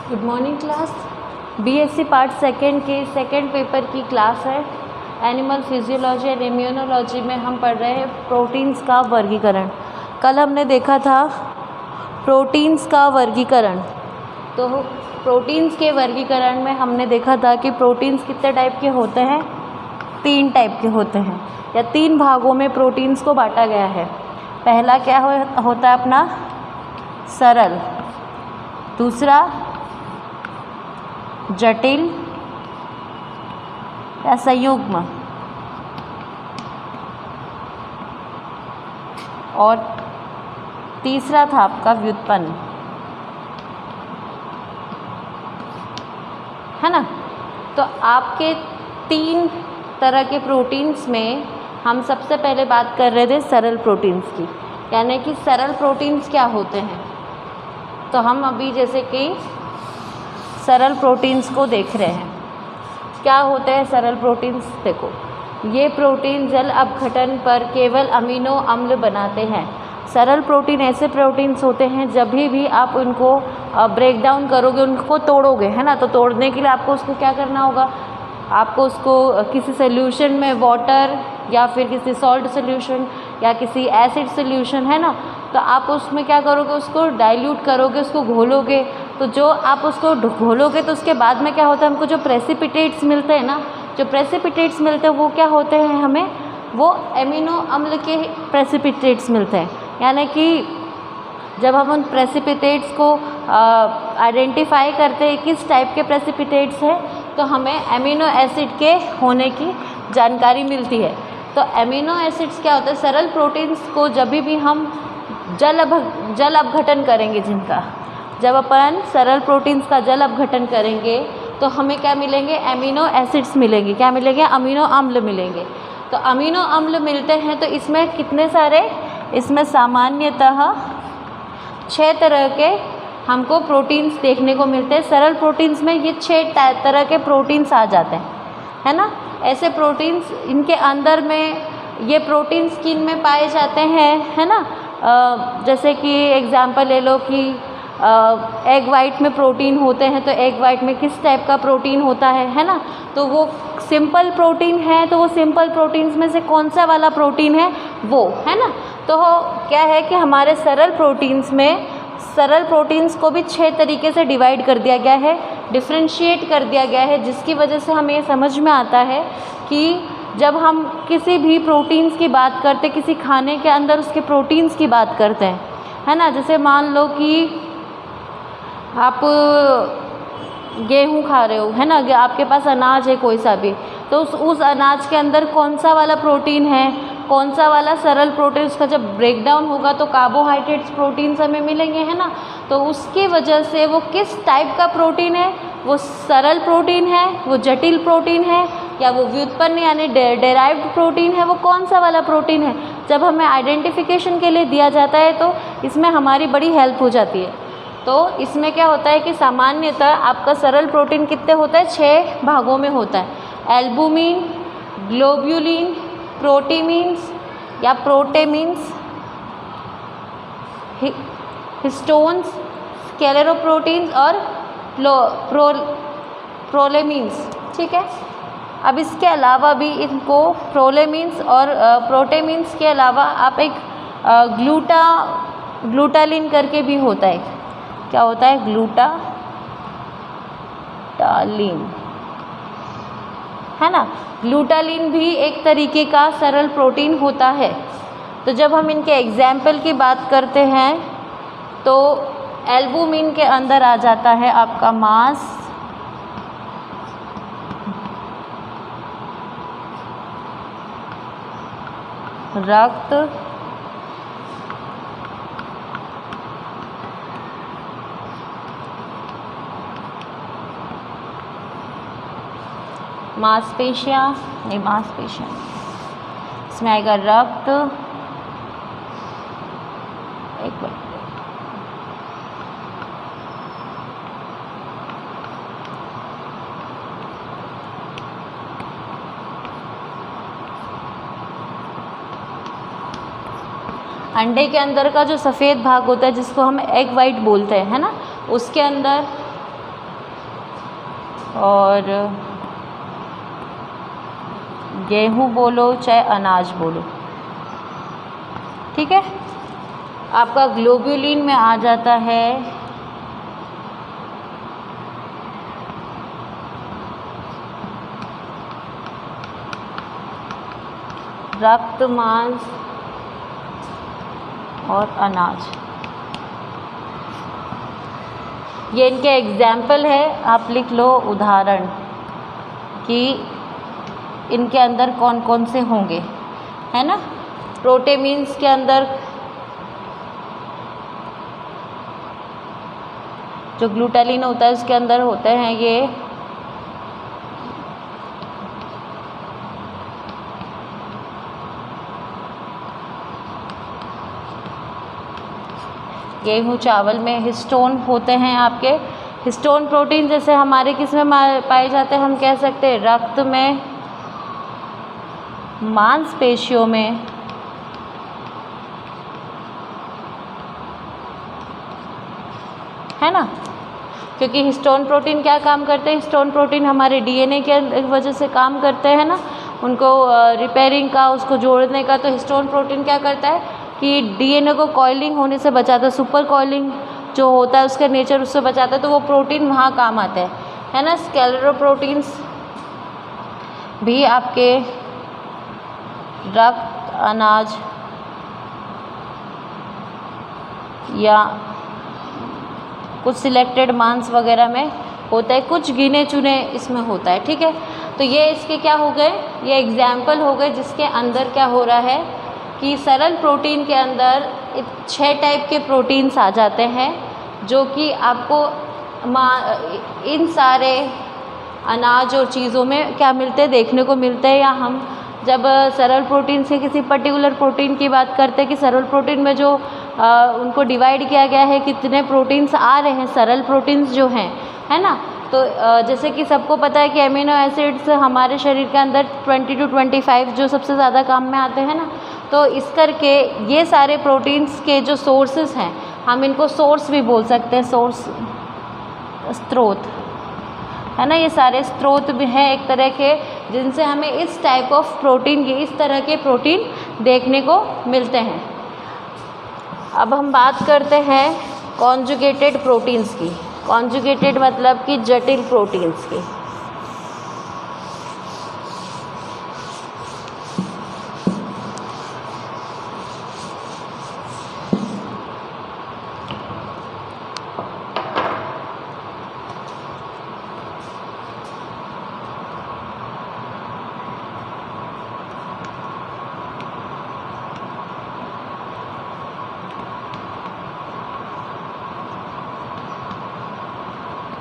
Good morning class. BSc part second के second paper की class है। एनिमल फिजियोलॉजी एंड इम्यूनोलॉजी में हम पढ़ रहे हैं प्रोटीन्स का वर्गीकरण। कल हमने देखा था प्रोटीन्स का वर्गीकरण। तो प्रोटीन्स के वर्गीकरण में हमने देखा था कि प्रोटीन्स कितने टाइप के होते हैं, 3 टाइप के होते हैं, या 3 भागों में प्रोटीन्स को बांटा गया है। पहला क्या होता है अपना सरल, दूसरा जटिल या संयुग्म, और तीसरा था आपका व्युत्पन्न, है ना। तो आपके 3 तरह के प्रोटीन्स में हम सबसे पहले बात कर रहे थे सरल प्रोटीन्स की, यानी कि सरल प्रोटीन्स क्या होते हैं। तो हम अभी जैसे कि सरल प्रोटीन्स को देख रहे हैं। क्या होते हैं सरल प्रोटीन्स? देखो, ये प्रोटीन जल अपघटन पर केवल अमीनो अम्ल बनाते हैं। सरल प्रोटीन ऐसे प्रोटीन्स होते हैं जब भी आप उनको ब्रेक डाउन करोगे, उनको तोड़ोगे, है ना। तो तोड़ने के लिए आपको उसको क्या करना होगा, आपको उसको किसी सोल्यूशन में वाटर या फिर किसी सॉल्ट सोल्यूशन या किसी एसिड सोल्यूशन, है ना, तो आप उसमें क्या करोगे, उसको डाइल्यूट करोगे, उसको घोलोगे। तो जो आप उसको घोलोगे तो उसके बाद में क्या होता है, हमको जो प्रेसिपिटेट्स मिलते हैं ना, जो प्रेसिपिटेट्स मिलते हैं वो क्या होते हैं, हमें वो एमिनो अम्ल के प्रेसिपिटेट्स मिलते हैं। यानी कि जब हम उन प्रेसिपिटेट्स को आइडेंटिफाई करते हैं किस टाइप के प्रेसिपिटेट्स हैं, तो हमें एमिनो एसिड के होने की जानकारी मिलती है। तो एमिनो एसिड्स क्या होते हैं, सरल प्रोटीन्स को जब भी हम जल अपघटन करेंगे, जिनका जब अपन सरल प्रोटीन्स का जल अपघटन करेंगे तो हमें क्या मिलेंगे, एमिनो एसिड्स मिलेंगे। क्या मिलेंगे? अमीनो अम्ल मिलेंगे। तो अमीनो अम्ल मिलते हैं तो इसमें कितने सारे, इसमें सामान्यतः 6 तरह के हमको प्रोटीन्स देखने को मिलते हैं। सरल प्रोटीन्स में ये 6 तरह के प्रोटीन्स आ जाते हैं, है ना। ऐसे प्रोटीन्स इनके अंदर में ये प्रोटीन्स किन में पाए जाते हैं, है ना। जैसे कि एग्जांपल ले लो कि एग वाइट में प्रोटीन होते हैं, तो एग वाइट में किस टाइप का प्रोटीन होता है ना। तो वो सिंपल प्रोटीन है, तो वो सिंपल प्रोटीन्स में से कौन सा वाला प्रोटीन है, वो, है ना। तो क्या है कि हमारे सरल प्रोटीन्स में सरल प्रोटीन्स को भी 6 तरीके से डिवाइड कर दिया गया है, डिफ्रेंशिएट कर दिया गया है, जिसकी वजह से हमें समझ में आता है कि जब हम किसी भी प्रोटीन्स की बात करते, किसी खाने के अंदर उसके प्रोटीन्स की बात करते हैं, है ना। जैसे मान लो कि आप गेहूँ खा रहे हो, है ना, आपके पास अनाज है कोई सा भी, तो उस अनाज के अंदर कौन सा वाला प्रोटीन है, कौन सा वाला सरल प्रोटीन, उसका जब ब्रेक डाउन होगा तो कार्बोहाइड्रेट्स प्रोटीन्स हमें मिलेंगे, है ना। तो उसकी वजह से वो किस टाइप का प्रोटीन है, वो सरल प्रोटीन है, वो जटिल प्रोटीन है, या वो व्युत्पन्न यानी डेराइव्ड प्रोटीन है, वो कौन सा वाला प्रोटीन है, जब हमें आइडेंटिफिकेशन के लिए दिया जाता है तो इसमें हमारी बड़ी हेल्प हो जाती है। तो इसमें क्या होता है कि सामान्यतः आपका सरल प्रोटीन कितने होता है, 6 भागों में होता है। एल्बुमिन, ग्लोब्यूलिन, प्रोटीमीन्स या प्रोटेमीन्स, हिस्टोन्स, स्क्लेरोप्रोटीन्स और प्रोलेमीन्स, ठीक है। अब इसके अलावा भी इनको प्रोलेमीन्स और प्रोटेमीन्स के अलावा आप एक ग्लूटालिन करके भी होता है। क्या होता है? ग्लूटालिन, है ना। ग्लूटालिन भी एक तरीके का सरल प्रोटीन होता है। तो जब हम इनके एग्जाम्पल की बात करते हैं तो एल्बुमिन के अंदर आ जाता है आपका मांस, रक्त, मांसपेशियाँ, नहीं मांसपेशियाँ, इसमें आएगा रक्त, एक मिनट, अंडे के अंदर का जो सफ़ेद भाग होता है जिसको हम एग वाइट बोलते हैं, है ना, उसके अंदर और गेहूँ बोलो चाहे अनाज बोलो, ठीक है। आपका ग्लोब्यूलिन में आ जाता है रक्त, मांस और अनाज। ये इनके एग्जाम्पल है, आप लिख लो उदाहरण कि इनके अंदर कौन कौन से होंगे, है ना। प्रोटीन्स के अंदर जो ग्लूटालिन होता है उसके अंदर होते हैं ये गेहूँ, चावल में हिस्टोन होते हैं आपके। हिस्टोन प्रोटीन जैसे हमारे किस में पाए जाते हैं, हम कह सकते हैं रक्त में, मांसपेशियों में, है ना। क्योंकि हिस्टोन प्रोटीन क्या काम करते हैं, हिस्टोन प्रोटीन हमारे डीएनए के वजह से काम करते हैं ना, उनको रिपेयरिंग का, उसको जोड़ने का। तो हिस्टोन प्रोटीन क्या करता है कि डीएनए को कॉइलिंग होने से बचाता है, सुपर कॉइलिंग जो होता है उसका नेचर उससे बचाता है, तो वो प्रोटीन वहाँ काम आते हैं, है ना। स्क्लेरोप्रोटीन्स भी आपके रक्त, अनाज या कुछ सिलेक्टेड मांस वगैरह में होता है, कुछ गिने चुने इसमें होता है, ठीक है। तो ये इसके क्या हो गए, ये एग्जाम्पल हो गए जिसके अंदर क्या हो रहा है कि सरल प्रोटीन के अंदर 6 टाइप के प्रोटीन्स आ जाते हैं, जो कि आपको इन सारे अनाज और चीज़ों में क्या मिलते हैं, देखने को मिलते हैं। या हम जब सरल प्रोटीन से किसी पर्टिकुलर प्रोटीन की बात करते हैं कि सरल प्रोटीन में जो उनको डिवाइड किया गया है, कितने प्रोटीन्स आ रहे हैं सरल प्रोटीन्स जो हैं, है ना। तो जैसे कि सबको पता है कि अमीनो एसिड्स हमारे शरीर के अंदर 20 to 25 जो सबसे ज़्यादा काम में आते हैं ना। तो इस करके ये सारे प्रोटीन्स के जो सोर्सेस हैं, हम इनको सोर्स भी बोल सकते हैं, सोर्स, स्रोत, है ना। ये सारे स्रोत भी हैं एक तरह के, जिनसे हमें इस टाइप ऑफ प्रोटीन, ये इस तरह के प्रोटीन देखने को मिलते हैं। अब हम बात करते हैं कॉन्जुगेटेड प्रोटीन्स की। कॉन्जुगेटेड मतलब कि जटिल प्रोटीन्स की।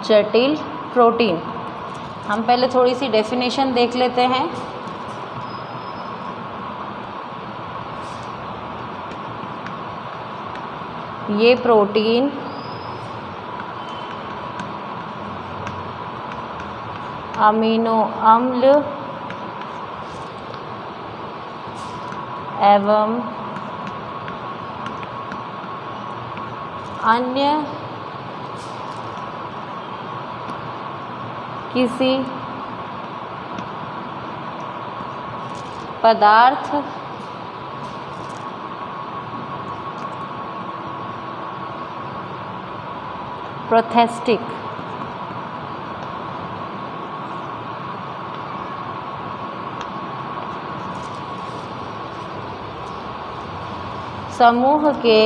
जटिल प्रोटीन, हम पहले थोड़ी सी डेफिनेशन देख लेते हैं। ये प्रोटीन अमीनो अम्ल एवं अन्य किसी पदार्थ प्रोस्थेटिक समूह के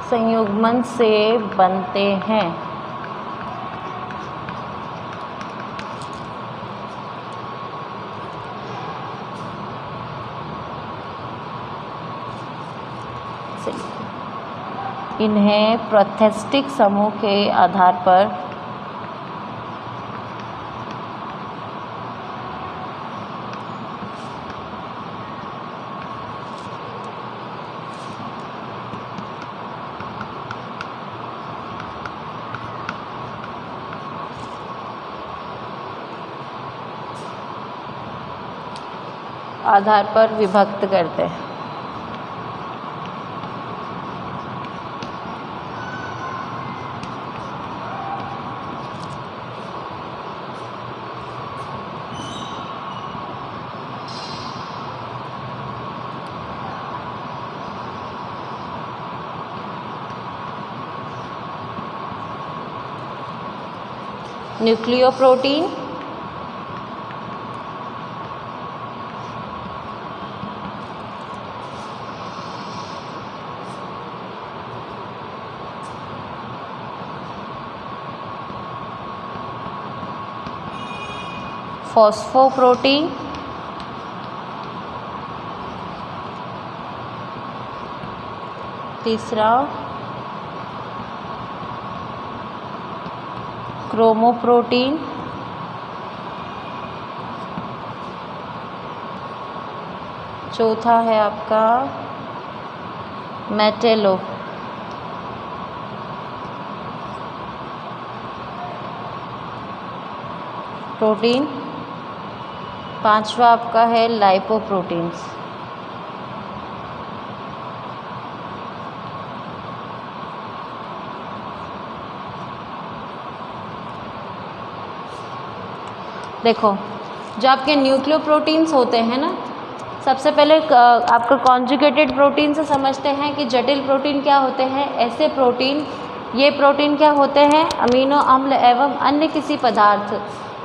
संयुग्मन से बनते हैं। इन्हें प्रोस्थेटिक समूह के आधार पर आधार पर विभक्त करते हैं। न्यूक्लियोप्रोटीन, फॉस्फोप्रोटीन, तीसरा क्रोमोप्रोटीन, चौथा है आपका मेटेलो प्रोटीन, पांचवा आपका है लाइपोप्रोटीन्स। देखो, जो आपके न्यूक्लियोप्रोटीन्स होते हैं ना, सबसे पहले आपका कॉन्जुगेटेड प्रोटीन से समझते हैं कि जटिल प्रोटीन क्या होते हैं। ऐसे प्रोटीन, ये प्रोटीन क्या होते हैं, अमीनो अम्ल एवं अन्य किसी पदार्थ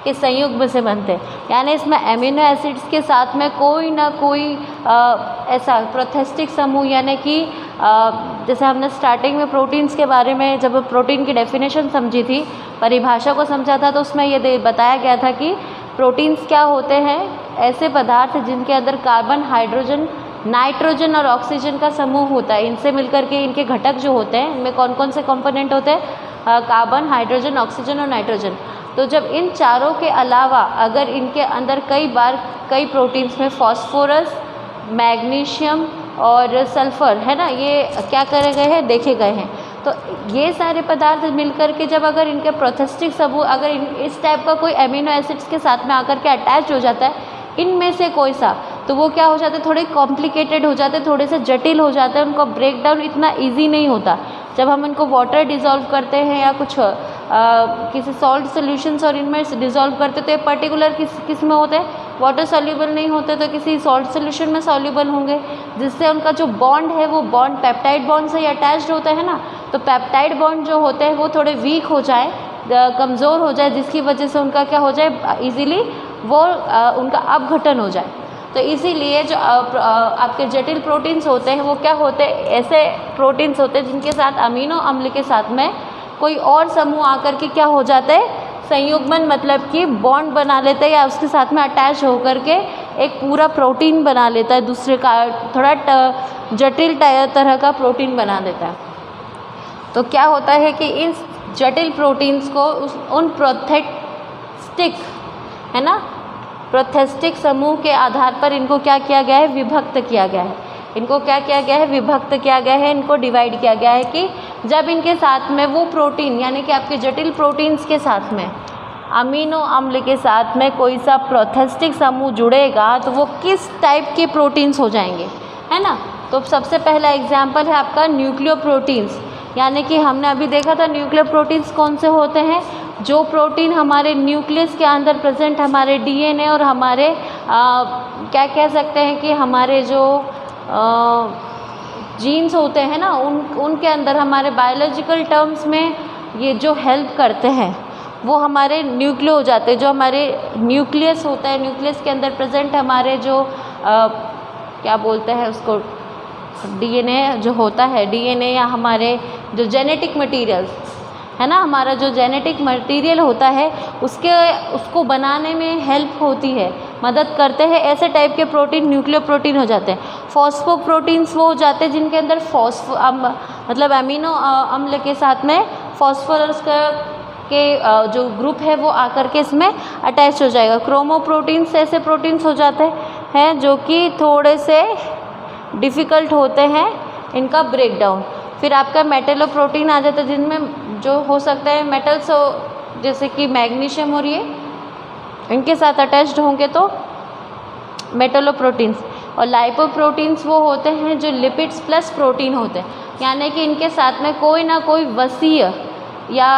के संयुग्म से बनते हैं। यानी इसमें एमिनो एसिड्स के साथ में कोई ना कोई ऐसा प्रोथेस्टिक समूह, यानी कि जैसे हमने स्टार्टिंग में प्रोटीन्स के बारे में जब प्रोटीन की डेफिनेशन समझी थी, परिभाषा को समझा था, तो उसमें ये बताया गया था कि प्रोटीन्स क्या होते हैं, ऐसे पदार्थ जिनके अंदर कार्बन, हाइड्रोजन, नाइट्रोजन और ऑक्सीजन का समूह होता है। इनसे मिलकर के इनके घटक जो होते हैं, इनमें कौन कौन से कंपोनेंट होते हैं, कार्बन, हाइड्रोजन, ऑक्सीजन और नाइट्रोजन। तो जब इन चारों के अलावा अगर इनके अंदर कई प्रोटीन्स में फॉस्फोरस, मैग्नीशियम और सल्फर है ना, ये क्या करे गए हैं, देखे गए हैं। तो ये सारे पदार्थ मिलकर के जब अगर इनके प्रोथेस्टिक समूह अगर इस टाइप का कोई एमिनो एसिड्स के साथ में आकर के अटैच हो जाता है, इनमें से कोई सा, तो वो क्या हो जाते हैं, थोड़े कॉम्प्लिकेटेड हो जाते हैं, थोड़े से जटिल हो जाते हैं, उनको ब्रेक डाउन इतना ईजी नहीं होता। जब हम इनको वाटर डिज़ोल्व करते हैं या कुछ किसी सॉल्ट सोल्यूशंस और इनमें डिज़ोल्व करते, तो ये पर्टिकुलर किस में होते हैं, वाटर सॉल्यूबल नहीं होते, तो किसी सॉल्ट सोल्यूशन में सॉल्यूबल होंगे, जिससे उनका जो बॉन्ड है वो बॉन्ड पेप्टाइड बॉन्ड से ही अटैच्ड होता है ना। तो पेप्टाइड बॉन्ड जो होते हैं वो थोड़े वीक हो जाए, कमज़ोर हो जाए, जिसकी वजह से उनका क्या हो जाए, इजीली वो उनका अपघटन हो जाए। तो इसीलिए जो आपके जटिल प्रोटीन्स होते हैं वो क्या होते हैं, ऐसे प्रोटीन्स होते हैं जिनके साथ अमीनो अम्ल के साथ में कोई और समूह आकर के क्या हो जाता है, संयुग्मन, मतलब कि बॉन्ड बना लेता है या उसके साथ में अटैच होकर के एक पूरा प्रोटीन बना लेता है, दूसरे का थोड़ा जटिल तरह का प्रोटीन बना देता है। तो क्या होता है कि इन जटिल प्रोटीन्स को उन प्रोथेस्टिक है ना, प्रोथेस्टिक समूह के आधार पर इनको क्या किया गया है, विभक्त किया गया है। इनको क्या किया गया है, विभक्त किया गया है, इनको डिवाइड किया गया है कि जब इनके साथ में वो प्रोटीन, यानी कि आपके जटिल प्रोटीन्स के साथ में अमीनो अम्ल के साथ में कोई सा प्रोथेस्टिक समूह जुड़ेगा तो वो किस टाइप के प्रोटीन्स हो जाएंगे, है ना। तो सबसे पहला एग्जाम्पल है आपका न्यूक्लियोप्रोटीन्स, यानी कि हमने अभी देखा था न्यूक्लियोप्रोटीन्स कौन से होते हैं, जो प्रोटीन हमारे न्यूक्लियस के अंदर प्रेजेंट हमारे डीएनए और हमारे क्या कह सकते हैं कि हमारे जो जीन्स होते हैं ना, उनके अंदर हमारे बायोलॉजिकल टर्म्स में ये जो हेल्प करते हैं वो हमारे न्यूक्लियो हो जाते हैं। जो हमारे न्यूक्लियस होता है, न्यूक्लियस के अंदर प्रेजेंट हमारे जो क्या बोलते हैं उसको, डीएनए जो होता है, डीएनए या हमारे जो जेनेटिक मटेरियल्स है ना, हमारा जो जेनेटिक मटेरियल होता है उसको बनाने में हेल्प होती है, मदद करते हैं। ऐसे टाइप के प्रोटीन न्यूक्लियोप्रोटीन हो जाते हैं। फॉस्फोप्रोटीन्स वो हो जाते हैं जिनके अंदर मतलब अमीनो अम्ल के साथ में फॉस्फोरस के जो ग्रुप है वो आकर के इसमें अटैच हो जाएगा। क्रोमोप्रोटीन्स ऐसे प्रोटीन्स हो जाते हैं जो कि थोड़े से डिफ़िकल्ट होते हैं इनका ब्रेकडाउन। फिर आपका मेटेलोप्रोटीन आ जाता है जिनमें जो हो सकता है मेटल्स, जैसे कि मैग्नीशियम और ये इनके साथ अटैच्ड होंगे तो मेटलोप्रोटीन्स। और लाइपोप्रोटीन्स वो होते हैं जो लिपिड्स प्लस प्रोटीन होते हैं, यानी कि इनके साथ में कोई ना कोई वसीय या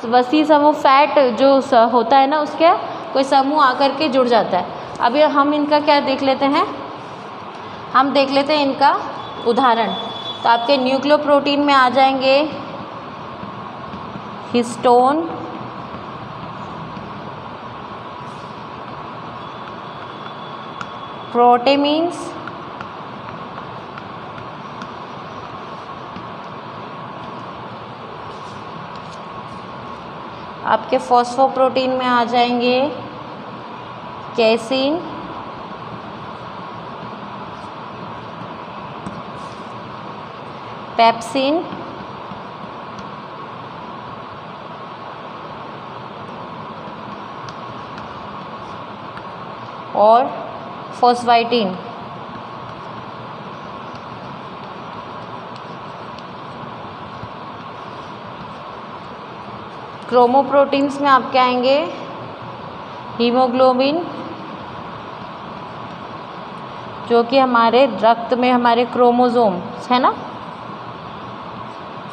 वसी समूह फैट जो होता है ना, उसके कोई समूह आकर के जुड़ जाता है। अभी हम इनका क्या देख लेते हैं, हम देख लेते हैं इनका उदाहरण। तो आपके न्यूक्लियोप्रोटीन में आ जाएंगे हिस्टोन, प्रोटेमीन्स, आपके फॉस्फोप्रोटीन में आ जाएंगे कैसीन, पेप्सिन, और फॉस्फाइटिन। क्रोमोप्रोटीन्स में आपके आएंगे हीमोग्लोबिन, जो कि हमारे रक्त में हमारे क्रोमोसोम्स है ना,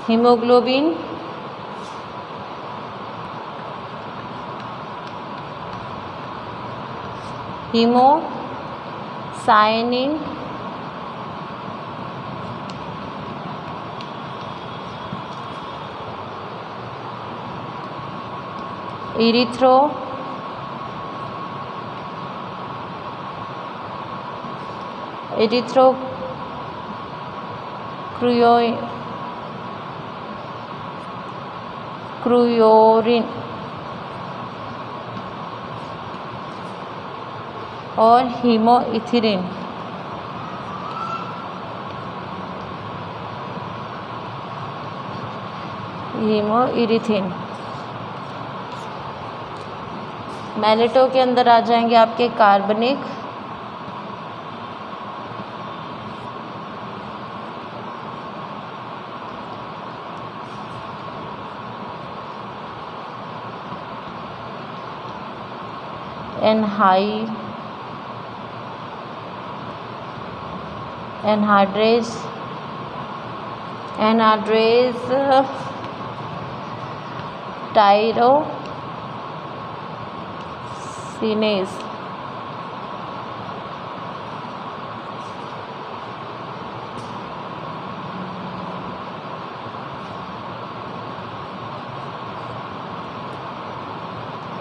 हीमोग्लोबिन, हीमोसाइनिन, क्रूयोरिन और हीमोइथिरिन। हीमोइरिथिन। मैलेटो के अंदर आ जाएंगे आपके कार्बनिक, एनहाइड्रेज, टायरोसिनेज।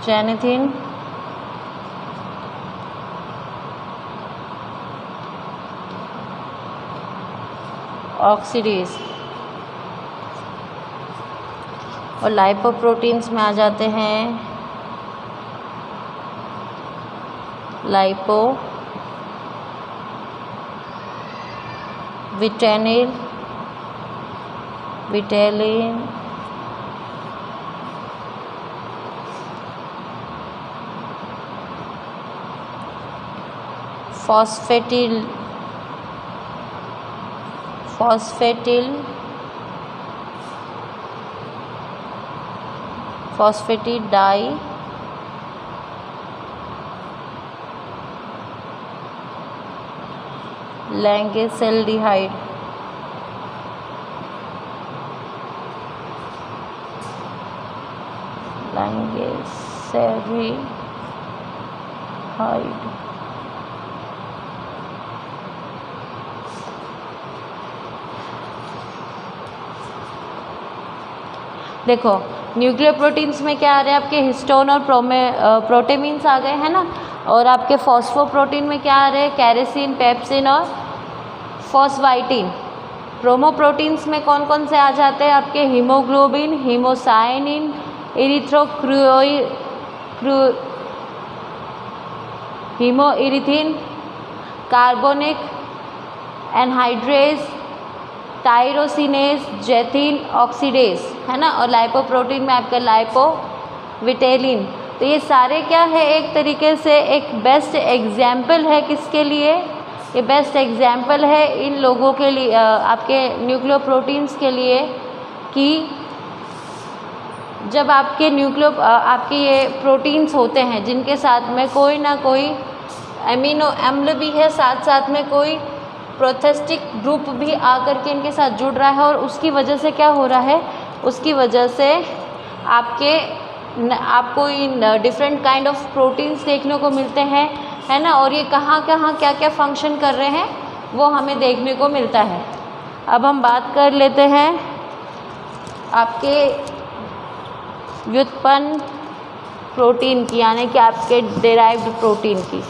जेनेथिन, ऑक्सीडेज। और लाइपोप्रोटीन्स में आ जाते हैं विटेलिन, फॉस्फेटिडाई, लैंगेसेल्डिहाइड। देखो न्यूक्लियर प्रोटीन्स में क्या आ रहे हैं आपके हिस्टोन और प्रोटेमीन्स आ गए हैं ना, और आपके फॉस्फोप्रोटीन में क्या आ रहे हैं कैरेसिन, पेप्सिन और फॉस्फाइटिन। क्रोमोप्रोटीन्स में कौन कौन से आ जाते हैं आपके haemoglobin, haemocyanin, haemerythrin, carbonic, anhydrase, tyrosinase, xanthine, oxidase है ना। और लाइपोप्रोटीन में आपका लाइपोविटेलिन। तो ये सारे क्या है, एक तरीके से एक बेस्ट एग्जाम्पल है किसके लिए, ये बेस्ट एग्जाम्पल है इन लोगों के लिए, आपके न्यूक्लियोप्रोटीन्स के लिए, कि जब आपके आपके ये प्रोटीन्स होते हैं जिनके साथ में कोई ना कोई एमिनो अम्ल भी है, साथ साथ में कोई प्रोस्थेटिक ग्रुप भी आकर के इनके साथ जुड़ रहा है, और उसकी वजह से क्या हो रहा है, उसकी वजह से आपको in different kind of proteins देखने को मिलते हैं, है ना। और ये कहाँ कहाँ क्या क्या फंक्शन कर रहे हैं वो हमें देखने को मिलता है। अब हम बात कर लेते हैं आपके व्युत्पन्न प्रोटीन की, यानी कि आपके डेराइव्ड प्रोटीन की।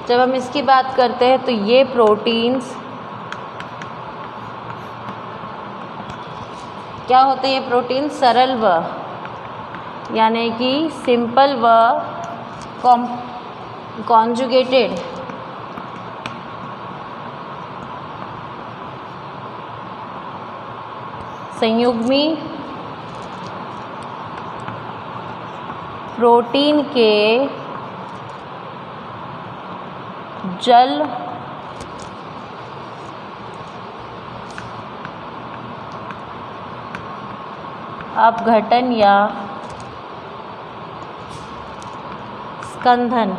जब हम इसकी बात करते हैं तो ये प्रोटीन्स क्या होते हैं, ये प्रोटीन सरल व यानी कि सिंपल व कॉन्जुगेटेड संयुग्मी प्रोटीन के जल अपघटन या स्कंदन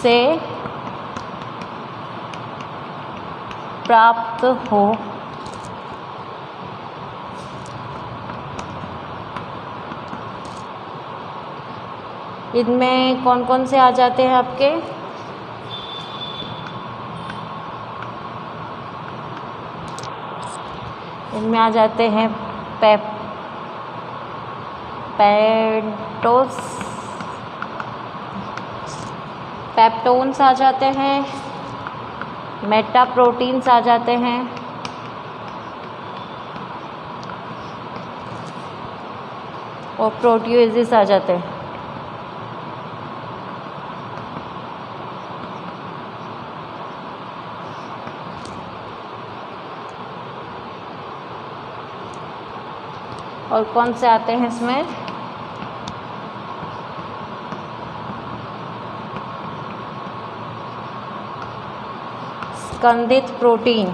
से प्राप्त हो। इनमें कौन कौन से आ जाते हैं आपके, इनमें आ जाते हैं पेप्टोन्स आ जाते हैं, मेटा प्रोटीन्स आ जाते हैं, और प्रोटियोजेस आ जाते हैं। और कौन से आते हैं इसमें, स्कंदित प्रोटीन,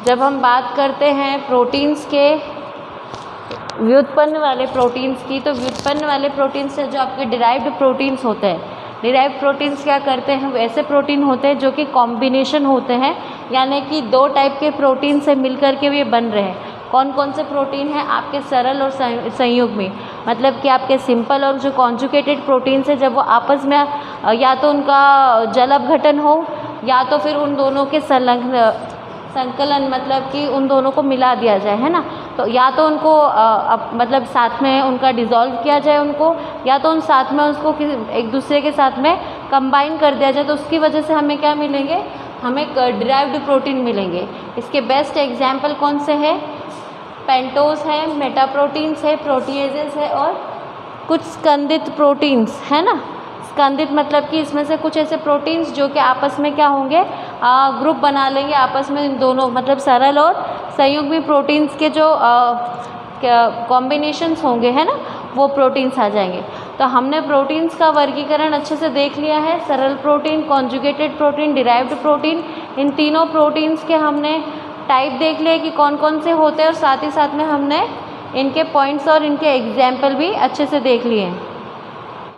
जब हम बात करते हैं प्रोटीन्स के व्युत्पन्न वाले प्रोटीन्स की, तो व्युत्पन्न वाले प्रोटीन्स से जो आपके डिराइव्ड प्रोटीन्स होते हैं, डिराइव्ड प्रोटीन्स क्या करते हैं, वैसे प्रोटीन होते हैं जो कि कॉम्बिनेशन होते हैं, यानी कि दो टाइप के प्रोटीन से मिलकर के ये बन रहे हैं। कौन कौन से प्रोटीन हैं आपके सरल और संयुग्मी, मतलब कि आपके सिंपल और जो कॉन्जुगेटेड प्रोटीन्स है, जब वो आपस में या तो उनका जल अपघटन हो या तो फिर उन दोनों के संकलन, मतलब कि उन दोनों को मिला दिया जाए, है ना। तो या तो उनको मतलब साथ में उनका डिज़ोल्व किया जाए उनको, या तो उन साथ में उसको एक दूसरे के साथ में कंबाइन कर दिया जाए, तो उसकी वजह से हमें क्या मिलेंगे, हमें डिराइव्ड प्रोटीन मिलेंगे। इसके बेस्ट एग्जाम्पल कौन से हैं, पेंटोज है, मेटा प्रोटीन्स है, प्रोटीएजेस है, और कुछ स्कंदित प्रोटीन्स, है ना। स्कंदित मतलब कि इसमें से कुछ ऐसे प्रोटीन्स जो कि आपस में क्या होंगे, ग्रुप बना लेंगे आपस में, इन दोनों मतलब सरल और संयुग्मी प्रोटीन्स के जो कॉम्बिनेशंस होंगे, है ना, वो प्रोटीन्स आ जाएंगे। तो हमने प्रोटीन्स का वर्गीकरण अच्छे से देख लिया है, सरल protein, conjugated protein, derived protein, इन तीनों प्रोटीन्स के हमने टाइप देख लिया कि कौन कौन से होते हैं, और साथ ही साथ में हमने इनके पॉइंट्स और इनके एग्जाम्पल भी अच्छे से देख लिए हैं।